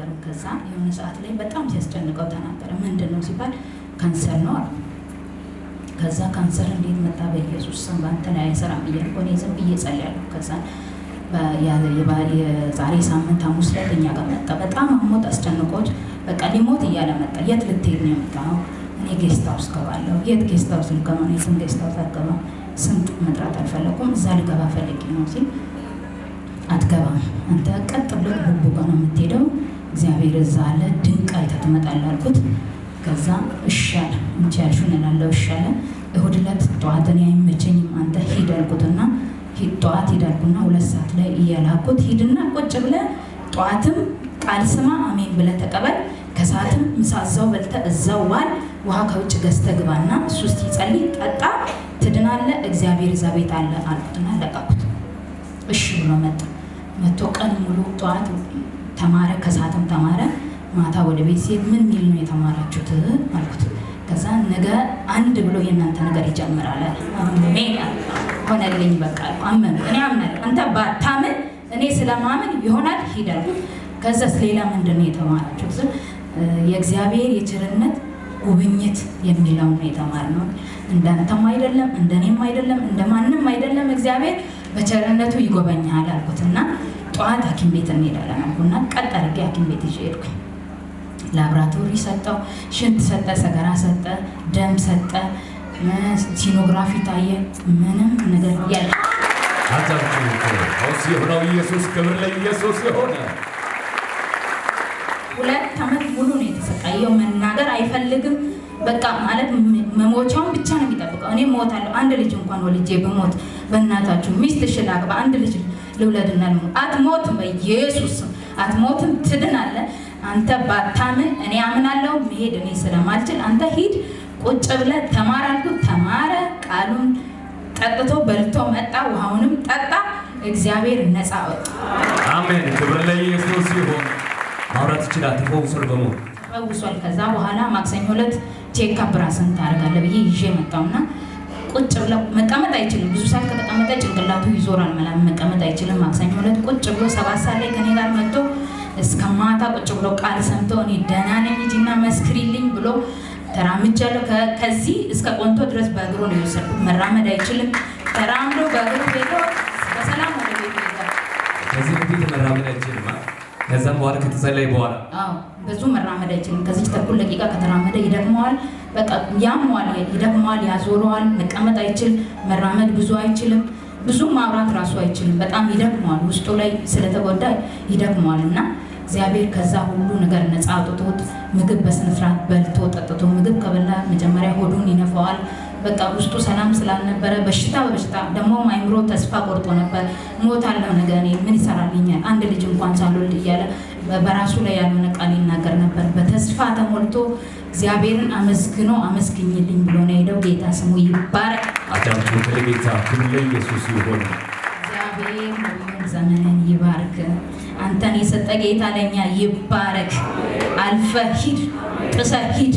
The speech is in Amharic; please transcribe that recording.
አይናገርም። ከዛ የሆነ ሰዓት ላይ በጣም ሲያስጨንቀው ተናገረ። ምንድነው ሲባል ካንሰር ነው አለ። ከዛ ካንሰር እንዴት መጣ? በኢየሱስ ስም ባንተ ላይ አይሰራም እያልኩ እኔ ዝም ብዬ ጸልያለሁ። ከዛ የዛሬ ሳምንት ሐሙስ ላይ እኛ ጋር መጣ። በጣም አሞት አስጨንቆት በቃ ሊሞት እያለ መጣ። የት ልትሄድ ነው የመጣው? እኔ ጌስት ሃውስ ገባለሁ። የት ጌስት ሃውስ ልገባ ነው? የትም ጌስት ሃውስ አልገባም። ስም መጥራት አልፈለኩም። እዛ ልገባ ፈልጌ ነው ሲል አትገባም፣ አንተ ቀጥ ብለህ ልቡ ጋር ነው የምትሄደው። እግዚአብሔር እዛ አለ፣ ድንቅ አይተህ ትመጣለህ አልኩት። ከዛ እሺ አለ። እንቺ ያልሽውን እላለሁ እሺ አለ። እሑድ ዕለት ጠዋት እኔ አይመቸኝም አንተ ሂድ አልኩትና ጠዋት ሂድ አልኩና 2 ሰዓት ላይ እያላኩት ሂድና ቁጭ ብለህ ጠዋትም ቃል ስማ አሜን ብለህ ተቀበል፣ ከሰዓትም ምሳ እዛው በልተህ እዛው ዋል፣ ውሃ ከውጭ ገዝተህ ግባና እሱ ሲጸልይ ጠጣ፣ ትድናለህ፣ እግዚአብሔር እዛ ቤት አለ አልኩትና ለቀኩት። እሺ ብሎ መጥቶ ቀን ሙሉ ጠዋት ተማረ፣ ከሰዓትም ተማረ። ማታ ወደ ቤት ሲሄድ ምን ሚል ነው የተማራችሁት አልኩት። ከዛ ነገ 1 ብሎ የእናንተ ነገር ይጀምራል። አሜን ሆነልኝ። በቃ አመን እኔ አመን አንተ ባታምን እኔ ስለማመን ይሆናል ሂድ አልኩት። ከዛስ ሌላ ምንድነው የተማራችሁት? የእግዚአብሔር የቸርነት ጉብኝት የሚለው ነው የተማርነው። እንዳንተም አይደለም እንደኔም አይደለም እንደማንም አይደለም፣ እግዚአብሔር በቸርነቱ ይጎበኛል አልኩትና ጠዋት ሐኪም ቤት እንሄዳለን አልኩና ቀጥ አድርጌ ሐኪም ቤት ይዤ ሄድኩኝ። ላብራቶሪ ሰጠው፣ ሽንት ሰጠ፣ ሰገራ ሰጠ፣ ደም ሰጠ፣ ሲኖግራፊ ታየ፣ ምንም ነገር የለም። አታውቁ ኦስ የሆነው ኢየሱስ ክብር ለኢየሱስ ይሁን። 2 ዓመት ሙሉ ነው የተሰቃየው። መናገር አይፈልግም። በቃ ማለት መሞቻውን ብቻ ነው የሚጠብቀው። እኔ ሞታለሁ፣ 1 ልጅ እንኳን ወልጄ በሞት በእናታችሁ ሚስት ሽላቅ በ1 ልጅ ልውለድና ልሞት። አትሞትም፣ በኢየሱስ አትሞትም፣ ትድናለህ። አንተ ባታምን እኔ አምናለሁ። መሄድ እኔ ስለማልችል አንተ ሂድ ቁጭ ብለህ ተማር አልኩት። ተማረ፣ ቃሉን ጠጥቶ በልቶ መጣ፣ ውሃውንም ጠጣ። እግዚአብሔር ነፃ ወጣ። አሜን፣ ክብር ለኢየሱስ ይሁን። ማውራት ይችላል። ተፈውሷል። ከዛ በኋላ ማክሰኞ ዕለት ቼክአፕ ራስን ታደርጋለህ ብዬ ይዤ መጣውና ቁጭ ብሎ መቀመጥ አይችልም። ብዙ ሰዓት ከተቀመጠ ጭንቅላቱ ይዞራል። መቀመጥ አይችልም። ማክሰኞ ዕለት ቁጭ ብሎ 7 ሰዓት ላይ ከኔ ጋር መጥቶ እስከ ማታ ቁጭ ብሎ ቃል ሰምቶ እኔ ደህና ነኝ ሂጂና መስክሪልኝ ብሎ ተራምጃለሁ። ከዚህ እስከ ቆንቶ ድረስ በእግሩ ነው የወሰድኩት። መራመድ አይችልም። ተራምዶ በእግሩ ሄዶ በሰላም ወደ ቤት ይገባል። ከዚህ በፊት መራመድ አይችልም። ከዛም በኋላ ከተጸለየ በኋላ ብዙ መራመድ አይችልም። ከዚህ ተኩል ደቂቃ ከተራመደ ይደክመዋል። በቃ ያሟል፣ ይደክመዋል፣ ያዞረዋል። መቀመጥ አይችል፣ መራመድ ብዙ አይችልም። ብዙ ማውራት ራሱ አይችልም። በጣም ይደክመዋል። ውስጡ ላይ ስለተጎዳ ይደክመዋል። እና እግዚአብሔር ከዛ ሁሉ ነገር ነፃ አውጥቶት ምግብ በስነ ስርዓት በልቶ ጠጥቶ፣ ምግብ ከበላ መጀመሪያ ሆዱን ይነፋዋል። በቃ ውስጡ ሰላም ስላልነበረ በሽታ በበሽታ ደግሞ አይምሮ ተስፋ ቆርጦ ነበር። ሞታለሁ ነገ እኔ ምን ይሰራልኛል 1 ልጅ እንኳን ሳልወልድ እያለ በራሱ ላይ ያልሆነ ቃል ይናገር ነበር። በተስፋ ተሞልቶ እግዚአብሔርን አመስግኖ አመስግኝልኝ ብሎ ነው ሄደው። ጌታ ስሙ ይባረክ። አዳምጡ። ለጌታ ክብር ለኢየሱስ ይሁን። እግዚአብሔር ዘመንን ይባርክ። አንተን የሰጠ ጌታ ለኛ ይባረክ። አልፈህ ሂድ፣ ጥሰህ ሂድ።